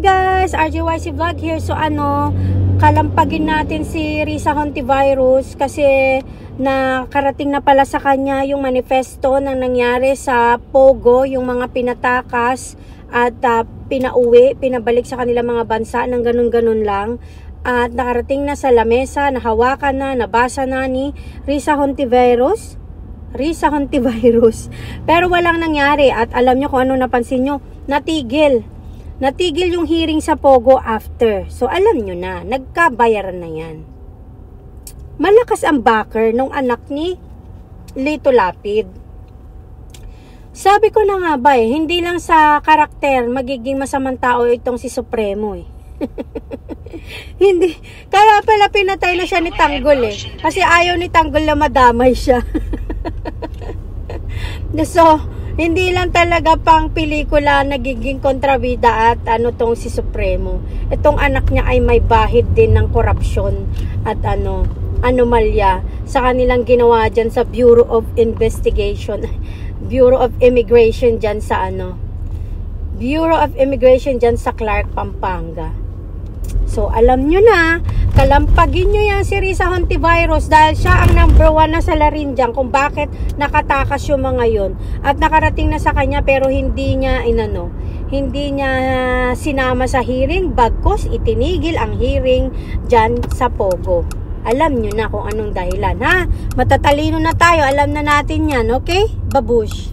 guys, RJYC Vlog here. So kalampagin natin si Risa Hontivirus kasi nakarating na pala sa kanya yung manifesto ng nangyari sa Pogo, yung mga pinatakas at pinauwi, pinabalik sa kanilang mga bansa ng ganun-ganun lang. At nakarating na sa lamesa, nahawakan na, nabasa na ni Risa Hontivirus. Pero walang nangyari at alam nyo kung ano napansin nyo, Natigil yung hearing sa Pogo after. So, alam nyo na, nagkabayaran na yan. Malakas ang backer nung anak ni Lito Lapid. Sabi ko na nga ba hindi lang sa karakter magiging masamang tao itong si Supremo Hindi. Kaya pala pinatay na siya ni Tanggol Kasi ayaw ni Tanggol na madamay siya. So, hindi lang talaga pang pelikula nagiging kontrabida at tong si Supremo. Itong anak niya ay may bahid din ng korupsyon at anomalya sa kanilang ginawa dyan sa Bureau of Investigation. Bureau of Immigration dyan sa Bureau of Immigration dyan sa Clark, Pampanga. So, alam nyo na, kalampagin nyo yan si Risa Hontivirus dahil siya ang #1 na salarin dyan kung bakit nakatakas yung mga yun. At nakarating na sa kanya pero hindi niya sinama sa hearing, bagkus itinigil ang hearing dyan sa Pogo. Alam nyo na kung anong dahilan, ha? Matatalino na tayo, alam na natin yan, okay? Babush!